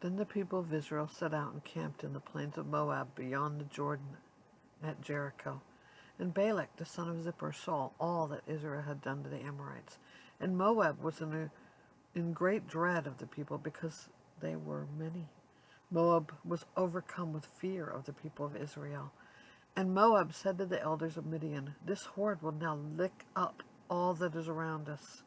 Then the people of Israel set out and camped in the plains of Moab beyond the Jordan at Jericho. And Balak the son of Zippor saw all that Israel had done to the Amorites. And Moab was in great dread of the people because they were many. Moab was overcome with fear of the people of Israel. And Moab said to the elders of Midian, "This horde will now lick up all that is around us,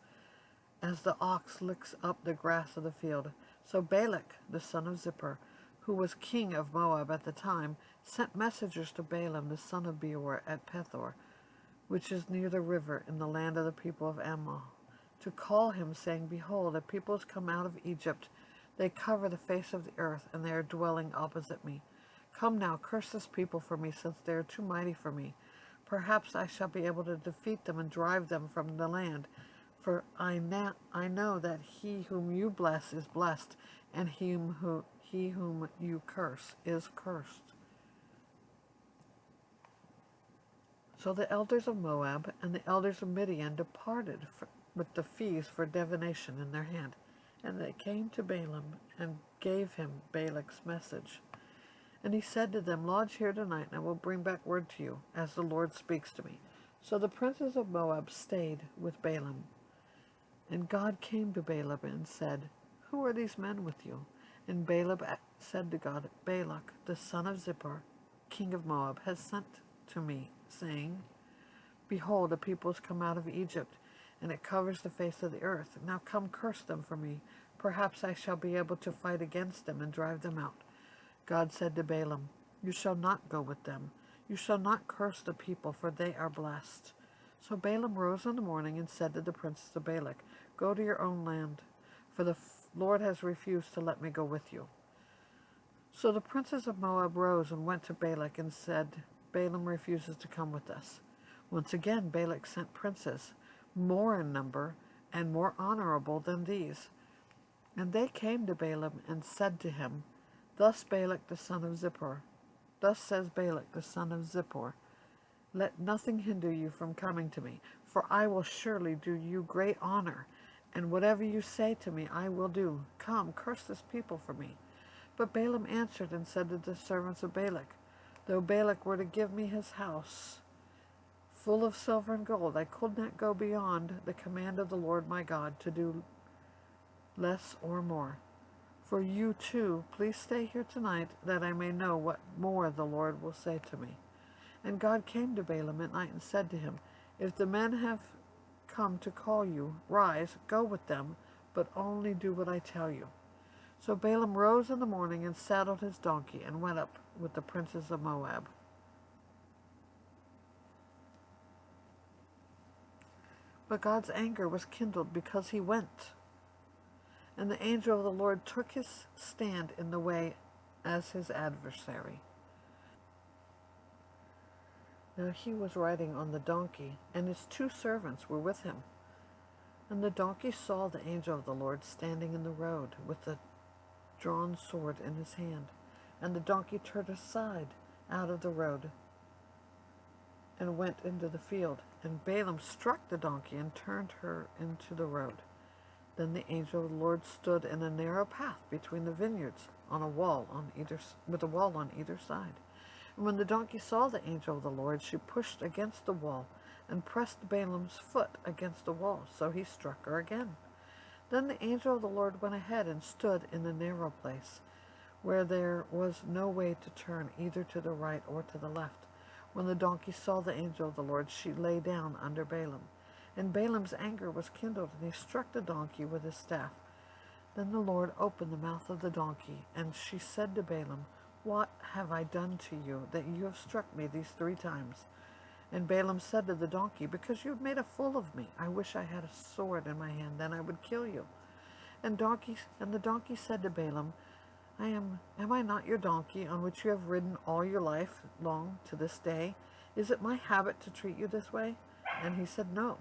as the ox licks up the grass of the field." So Balak the son of Zippor, who was king of Moab at the time, sent messengers to Balaam the son of Beor at Pethor, which is near the river in the land of the people of Ammon, to call him, saying, "Behold, a people has come out of Egypt. They cover the face of the earth, and they are dwelling opposite me. Come now, curse this people for me, since they are too mighty for me. Perhaps I shall be able to defeat them and drive them from the land. For I know that he whom you bless is blessed, and he whom you curse is cursed." So the elders of Moab and the elders of Midian departed with the fees for divination in their hand. And they came to Balaam and gave him Balak's message. And he said to them, "Lodge here tonight, and I will bring back word to you, as the Lord speaks to me." So the princes of Moab stayed with Balaam. And God came to Balaam and said, "Who are these men with you?" And Balaam said to God, "Balak, the son of Zippor, king of Moab, has sent to me, saying, 'Behold, a people has come out of Egypt, and it covers the face of the earth. Now come, curse them for me. Perhaps I shall be able to fight against them and drive them out.' God said to Balaam, 'You shall not go with them. You shall not curse the people, for they are blessed.' So Balaam rose in the morning and said to the princes of Balak, 'Go to your own land, for the Lord has refused to let me go with you.' So the princes of Moab rose and went to Balak and said, 'Balaam refuses to come with us.' Once again Balak sent princes, more in number and more honorable than these. And they came to Balaam and said to him, 'Thus says Balak the son of Zippor, let nothing hinder you from coming to me, for I will surely do you great honor, and whatever you say to me I will do. Come, curse this people for me.' But Balaam answered and said to the servants of Balak, 'Though Balak were to give me his house full of silver and gold, I could not go beyond the command of the Lord my God to do less or more. For you too, please stay here tonight, that I may know what more the Lord will say to me.' And God came to Balaam at night and said to him, 'If the men have come to call you, rise, go with them, but only do what I tell you.' So Balaam rose in the morning and saddled his donkey and went up with the princes of Moab. But God's anger was kindled because he went. And the angel of the Lord took his stand in the way as his adversary. Now he was riding on the donkey, and his 2 servants were with him. And the donkey saw the angel of the Lord standing in the road with a drawn sword in his hand. And the donkey turned aside out of the road and went into the field. And Balaam struck the donkey and turned her into the road. Then the angel of the Lord stood in a narrow path between the vineyards with a wall on either side. And when the donkey saw the angel of the Lord, she pushed against the wall and pressed Balaam's foot against the wall, so he struck her again. Then the angel of the Lord went ahead and stood in a narrow place, where there was no way to turn either to the right or to the left. When the donkey saw the angel of the Lord, she lay down under Balaam. And Balaam's anger was kindled, and he struck the donkey with his staff. Then the Lord opened the mouth of the donkey, and she said to Balaam, "What have I done to you, that you have struck me these 3 times? And Balaam said to the donkey, "Because you have made a fool of me. I wish I had a sword in my hand, then I would kill you." And the donkey said to Balaam, Am I not your donkey, on which you have ridden all your life long to this day? Is it my habit to treat you this way?" And he said, "No."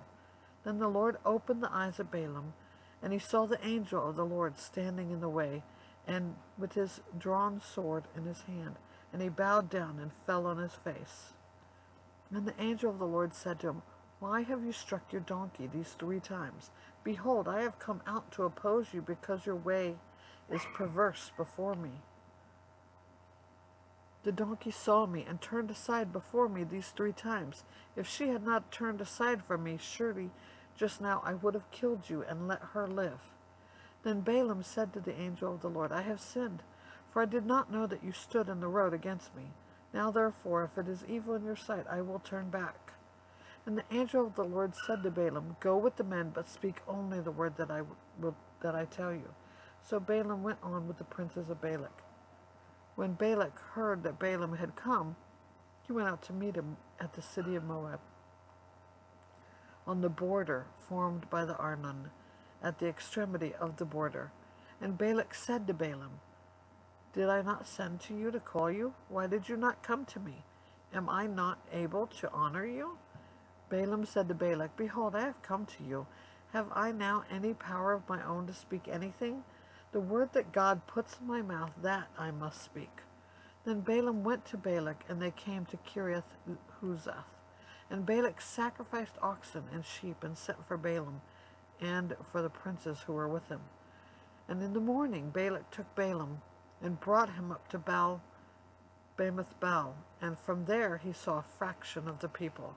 Then the Lord opened the eyes of Balaam, and he saw the angel of the Lord standing in the way, and with his drawn sword in his hand. And he bowed down and fell on his face. And the angel of the Lord said to him, "Why have you struck your donkey these 3 times? Behold, I have come out to oppose you, because your way is perverse before me. The donkey saw me and turned aside before me these 3 times. If she had not turned aside from me, surely just now I would have killed you and let her live." Then Balaam said to the angel of the Lord, "I have sinned, for I did not know that you stood in the road against me. Now therefore, if it is evil in your sight, I will turn back." And the angel of the Lord said to Balaam, "Go with the men, but speak only the word that I tell you." So Balaam went on with the princes of Balak. When Balak heard that Balaam had come, he went out to meet him at the city of Moab, on the border formed by the Arnon, at the extremity of the border. And Balak said to Balaam, "Did I not send to you to call you? Why did you not come to me? Am I not able to honor you?" Balaam said to Balak, "Behold, I have come to you. Have I now any power of my own to speak anything? The word that God puts in my mouth, that I must speak." Then Balaam went to Balak, and they came to Kiriath Huzoth. And Balak sacrificed oxen and sheep, and sent for Balaam and for the princes who were with him. And in the morning Balak took Balaam, and brought him up to Baal Bamoth Baal, and from there he saw a fraction of the people.